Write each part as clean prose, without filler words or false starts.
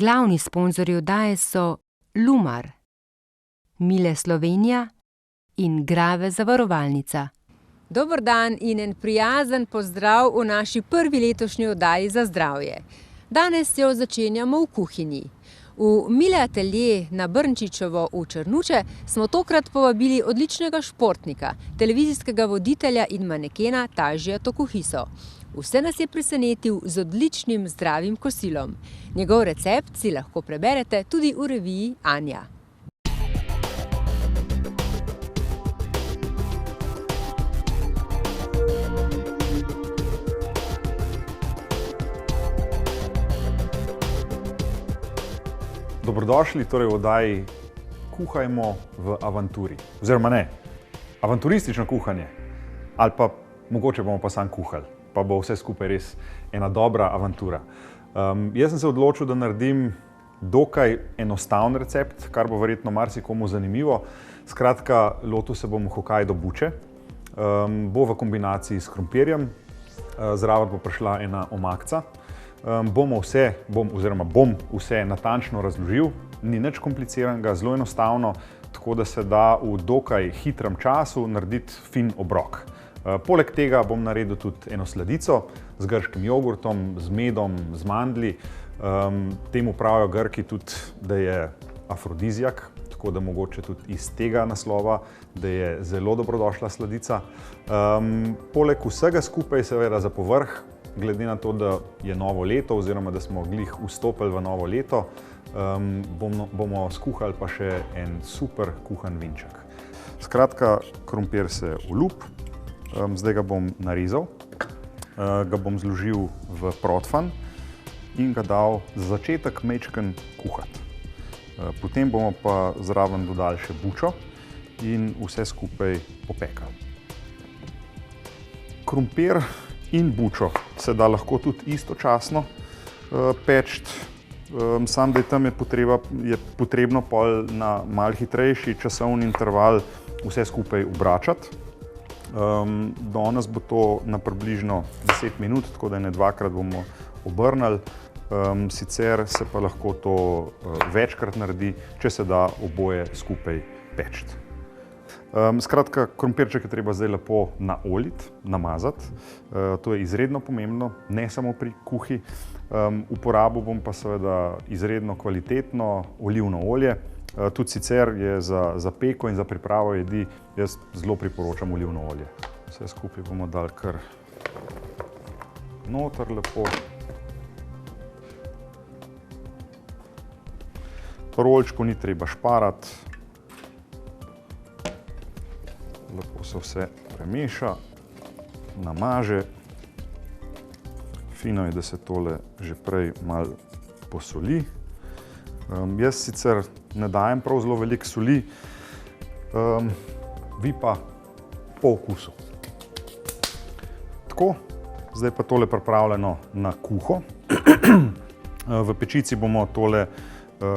Glavni sponzorji oddaje so Lumar, Mile Slovenija in Grave zavarovalnica. Dober dan in en prijazen pozdrav v naši prvi letošnji oddaji za zdravje. Danes jo začenjamo v kuhinji. V Mile atelje na Brnčičevo v Črnuče smo tokrat povabili odličnega športnika, televizijskega voditelja in manekena Tažija Tokuhiso. Vse nas je presenetil z odličnim zdravim kosilom. Njegov recept si lahko preberete tudi v reviji Anja. Dobrodošli torej v oddaji Kuhajmo v avanturi. Oziroma ne, avanturistično kuhanje. Ali pa mogoče bomo pa sam kuhali, pa bo vse skupaj res ena dobra avantura. Jaz sem se odločil, da naredim dokaj enostaven recept, kar bo verjetno marsikomu zanimivo. Skratka, lotil se bom Hokkaido buče. Bo v kombinaciji s krompirjem, zraven bo prišla ena omakca. Bom vse natančno razložil, ni nič kompliciranega, zelo enostavno, tako da se da v dokaj hitrem času narediti fin obrok. Poleg tega bom naredil tudi eno sladico z grškim jogurtom, z medom, z mandlji. Temu pravijo Grki tudi, da je afrodizijak, tako da mogoče tudi iz tega naslova, da je zelo dobrodošla sladica. Poleg vsega skupaj seveda za povrh, glede na to, da je novo leto oziroma da smo glih vstopili v novo leto, bomo skuhali pa še en super kuhan vinček. Skratka, krompir se olup, zdaj ga bom narezal, ga bom zložil v protfan in ga dal za začetek majčkeno kuhati. Potem bomo pa zraven dodali še bučo in vse skupaj popekali. Krompir in bučo se da lahko tudi istočasno peči, samo da je tam potrebno pol na malo hitrejši časovni interval vse skupaj obračati. Danes bo to na približno 10 minut, tako da ne dvakrat bomo obrnili, sicer se pa lahko to večkrat naredi, če se da oboje skupaj peči. Skratka, krompirček je treba zdaj lepo naoljiti, namazati. To je izredno pomembno, ne samo pri kuhi. Uporabil bom pa seveda izredno kvalitetno olivno olje. Tudi sicer je za peko in za pripravo jedi, jaz zelo priporočam olivno olje. Vse skupaj bomo dali kar noter lepo. Roljčku ni treba šparati. Lepo se vse premeša, namaže. Fino je, da se tole že prej malo posoli. Jaz sicer ne dajem prav zelo veliko soli, vi pa po okusu. Tako, zdaj pa tole pripravljeno na kuho. V pečici bomo tole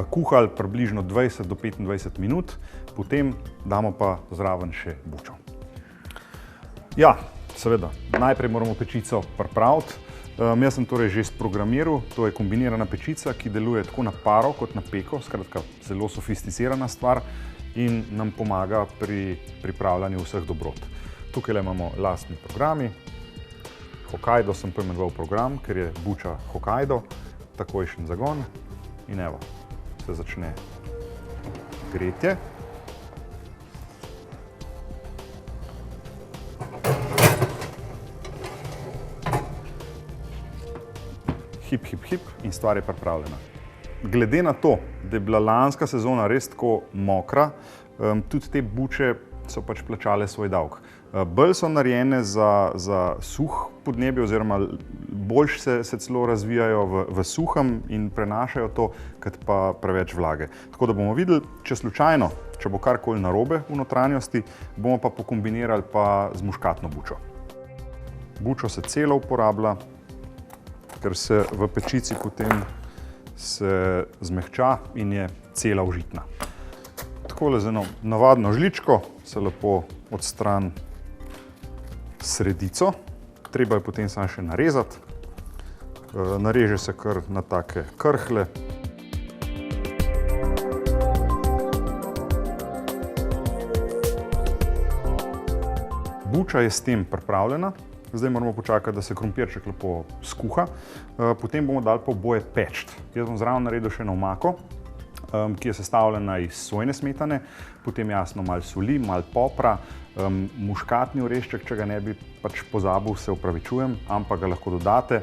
kuhali približno 20 do 25 minut, potem damo pa zraven še bučo. Ja, seveda, najprej moramo pečico pripraviti. Jaz sem torej že sprogramiral, to je kombinirana pečica, ki deluje tako na paro kot na peko, skratka zelo sofisticirana stvar in nam pomaga pri pripravljanju vseh dobrot. Tukaj imamo lastni programi. Hokkaido sem poimenoval program, ker je buča Hokkaido, takojšen zagon in evo, se začne gretje. Hip, hip, hip in stvar je pripravljena. Glede na to, da je bila lanska sezona res tako mokra, tudi te buče so pač plačale svoj davek. Bolj so narejene za suh podnebje oziroma bolj se celo razvijajo v suhem in prenašajo to, kot pa preveč vlage. Tako da bomo videli, če slučajno, če bo karkoli narobe v notranjosti, bomo pa pokombinirali pa z muškatno bučo. Bučo se celo uporablja, ker se v pečici potem se zmehča in je cela užitna. Takole z eno navadno žličko se lepo odstrani sredico. Treba je potem samo še narezati. Nareže se kar na take krhlje. buča je s tem pripravljena. Zdaj moramo počakati, da se krompirček lepo skuha. Potem bomo dali pa oboje peči. Jaz bom zraven naredil še eno omako, ki je sestavljena iz sojine smetane, potem jasno malo soli, malo popra, muškatni orešček, če ga ne bi pač pozabil, se opravičujem, ampak ga lahko dodate.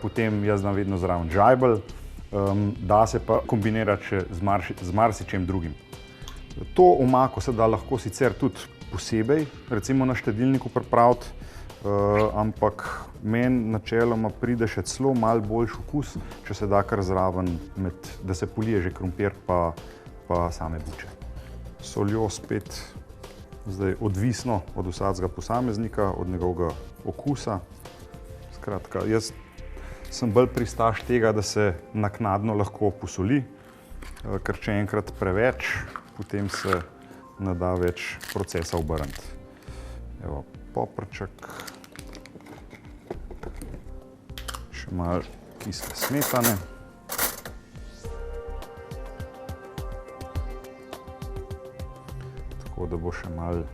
Potem jaz dam vedno zraven žajbelj, da se pa kombinirati še z marsičem drugim. To omako se da lahko sicer tudi posebej, recimo na štedilniku pripraviti, ampak meni načeloma pride še celo malo boljši okus, če se da kar zraven, da se polije že krompir pa same buče. Soljo spet zdaj odvisno od vsakega posameznika, od njegovega okusa. Skratka, jaz sem bolj pristaš tega, da se naknadno lahko posoli, ker če enkrat preveč, potem se ne da več procesa obrniti. Evo, poprček, še malo kisle smetane. Tako da bo še malo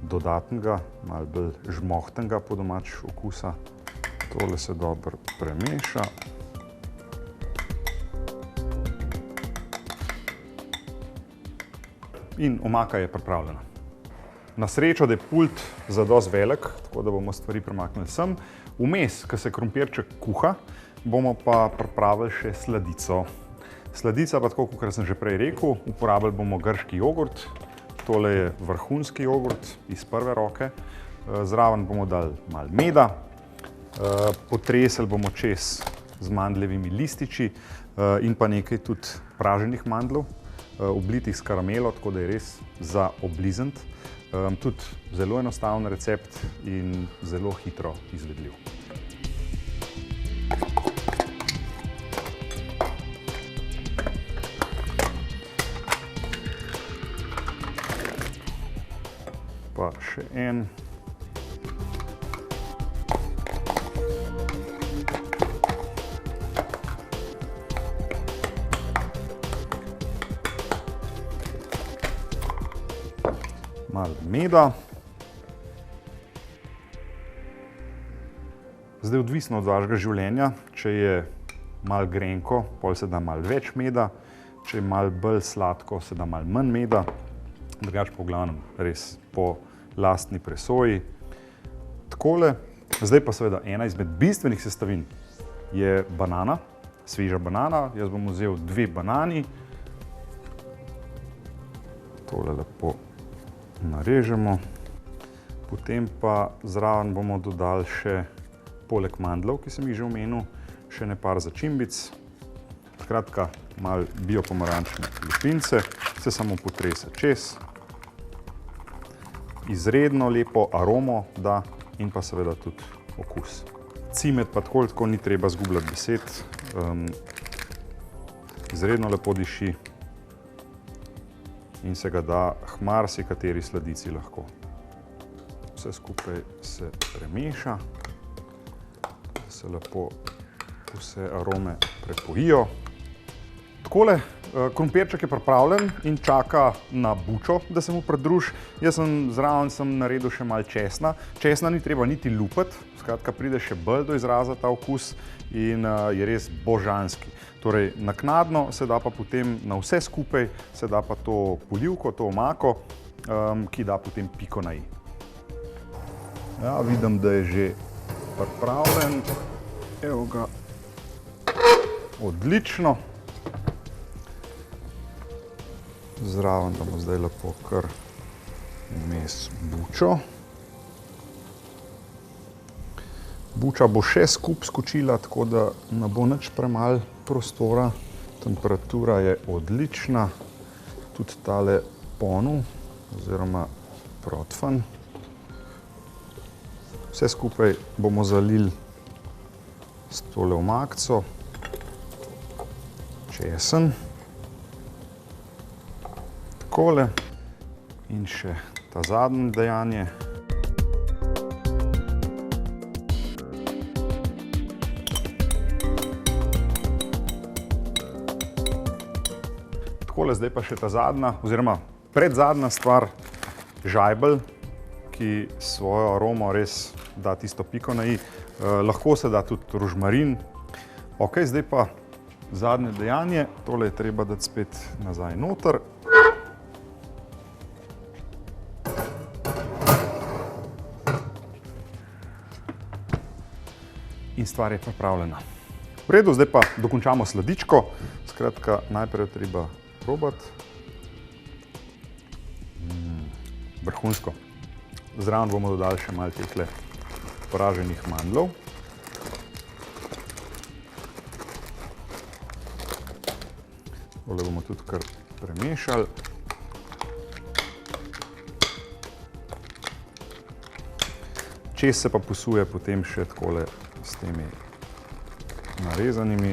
dodatnega, malo bolj žmohtnega po domač okusa. Tole se dobro premeša. In omaka je pripravljena. Na srečo, da je pult zadosti velik, tako da bomo stvari premaknili sem. Vmes, ko se krompirček kuha, bomo pa pripravili še sladico. Sladica pa tako, kot sem že prej rekel, uporabili bomo grški jogurt. Tole je vrhunski jogurt iz prve roke. Zraven bomo dali malo meda, potresli bomo čez z mandljevimi lističi in pa nekaj tudi praženih mandljev, oblitih s karamelo, tako da je res za oblizniti. Tudi zelo enostaven recept in zelo hitro izvedljiv. Pa še en. Malo meda. Zdaj odvisno od vašega življenja, če je malo grenko, potem se da malo več meda, če je malo bolj sladko, se da malo manj meda, drugače po glavnem res po lastni presoji. Takole, zdaj pa seveda ena izmed bistvenih sestavin je banana, sveža banana. Jaz bom vzel 2 banani, tole lepo narežemo, potem pa zraven bomo dodali še, poleg mandljev, ki sem jih že omenil, še nekaj začimbic. Skratka, malo biopomarančne lupince, se samo potrese čez. Izredno lepo aromo da in pa seveda tudi okus. Cimet pa tako ni treba zgubljati besed, izredno lepo diši. In se ga da k marsikateri sladici lahko. Vse skupaj se premeša, da se lepo vse arome prepojijo. Takole, krompirček je pripravljen in čaka na bučo, da se mu pridruži. Jaz zraven sem naredil še malo česna. Česna ni treba niti lupiti, skratka pride še bolj do izraza ta okus in je res božanski. Torej, naknadno se da pa potem na vse skupaj, se da pa to polivko, to omako, ki da potem piko na i. Ja, vidim, da je že pripravljen. Evo ga. Odlično. Zraven damo zdaj lepo kar vmes bučo. Buča bo še skupaj skočila, tako da ne bo nič premalo prostora. Temperatura je odlična. Tudi tale ponev oziroma protvan. Vse skupaj bomo zalili s tole omakco, česen, takole in še ta zadnje dejanje. Takole zdaj pa še ta zadnja oziroma predzadnja stvar, žajbelj, ki svojo aromo res da tisto piko na i. Lahko se da tudi rožmarin. Ok, zdaj pa zadnje dejanje. Tole je treba dati spet nazaj noter. In stvar je pripravljena. V redu, zdaj pa dokončamo sladičko. Skratka, najprej je treba probati. Vrhunsko. Zraven bomo dodali še malo tehle praženih mandljev. Tole bomo tudi kar premešali. Čez se pa posuje potem še takole s temi narezanimi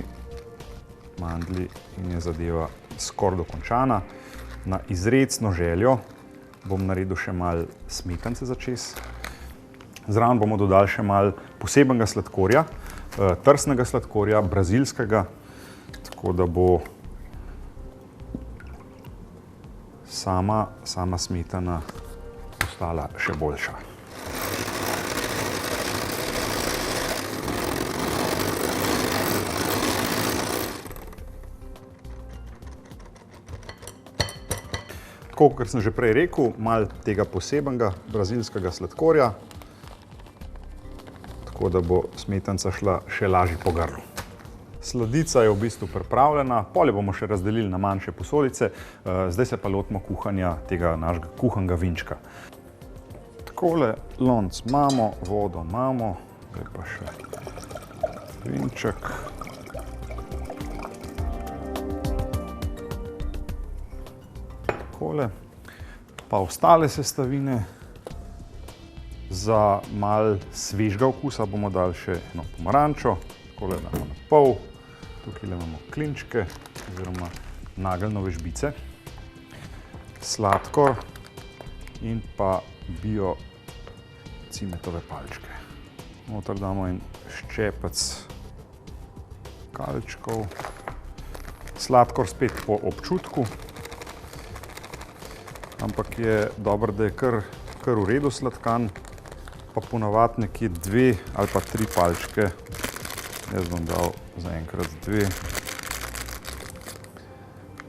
mandlji in je zadeva skoraj dokončana. Na izrecno željo bom naredil še malo smetanice za čez. Zraven bomo dodali še malo posebnega sladkorja, trsnega sladkorja, brazilskega, tako da bo sama smetana postala še boljša. Tako, kot sem že prej rekel, malo tega posebnega brazilskega sladkorja, tako da bo smetanca šla še lažje po grlu. Sladica je v bistvu pripravljena, pol jo bomo še razdelili na manjše posodice, zdaj se pa lotimo kuhanja tega našega kuhanega vinčka. Takole lonec imamo, vodo imamo, zdaj pa še vinček. Pa ostale sestavine. Za malo svežega okusa bomo dali še eno pomarančo, takole damo na pol. Tukaj imamo klinčke oziroma nageljnove žbice, sladkor in pa bio cimetove palčke. Noter damo en ščepec kalčkov, sladkor spet po občutku. Ampak je dobro, da je kar v redu sladkan, pa ponavadi nekje 2 ali pa 3 palčke. Jaz bom dal zaenkrat 2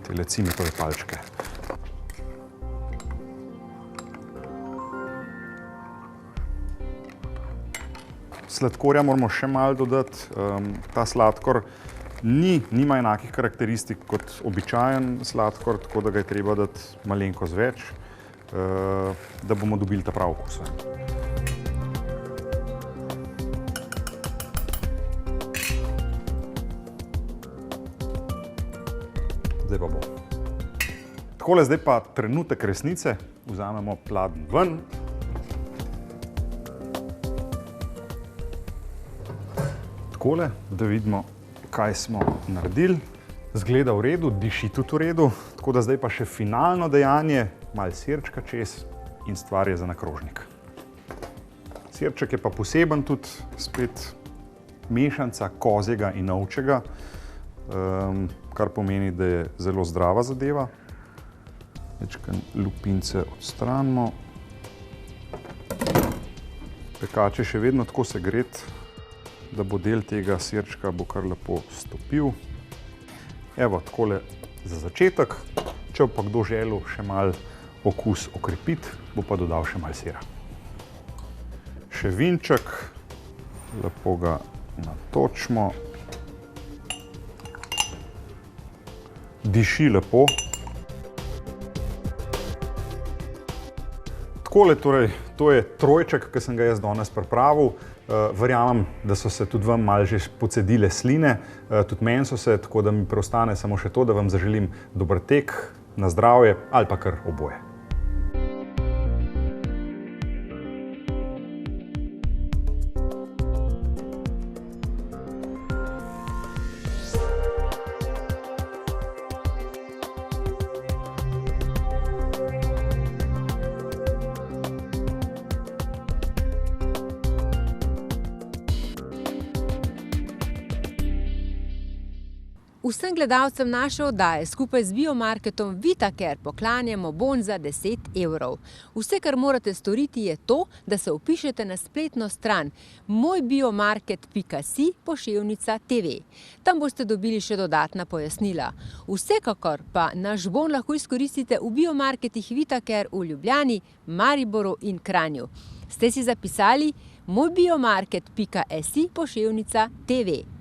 tele cimetove palčke. Sladkorja moramo še malo dodati. Ta sladkor nima enakih karakteristik kot običajen sladkor, tako da ga je treba dati malenkost več, da bomo dobili ta prav okus. Zdaj pa bo. Takole, zdaj pa trenutek resnice. Vzamemo pladenj ven. Takole, da vidimo, kaj smo naredili. Zgleda v redu, diši tudi v redu, tako da zdaj pa še finalno dejanje, malo sirčka čez in stvar je za na krožnik. Sirček je pa poseben tudi spet mešanca kozjega in ovčjega, kar pomeni, da je zelo zdrava zadeva. Večkrat lupince odstranimo. Pekač je še vedno tako segret, da bo del tega sirčka bo kar lepo stopil. Evo, takole za začetek. Če pa kdo želel še malo okus okrepiti, bo pa dodal še malo sira. Še vinček, lepo ga natočimo. Diši lepo. Takole, torej, to je trojček, ki sem ga jaz danes pripravil. Verjamem, da so se tudi vam malo že pocedile sline, tudi meni so se, tako da mi preostane samo še to, da vam zaželim dober tek, na zdravje ali pa kar oboje. Vsem gledalcem naše oddaje skupaj z biomarketom VitaCare poklanjamo bon za 10 evrov. Vse, kar morate storiti, je to, da se vpišete na spletno stran mojbiomarket.si/TV. Tam boste dobili še dodatna pojasnila. Vsekakor pa naš bon lahko izkoristite v biomarketih VitaCare v Ljubljani, Mariboru in Kranju. Ste si zapisali mojbiomarket.si/TV.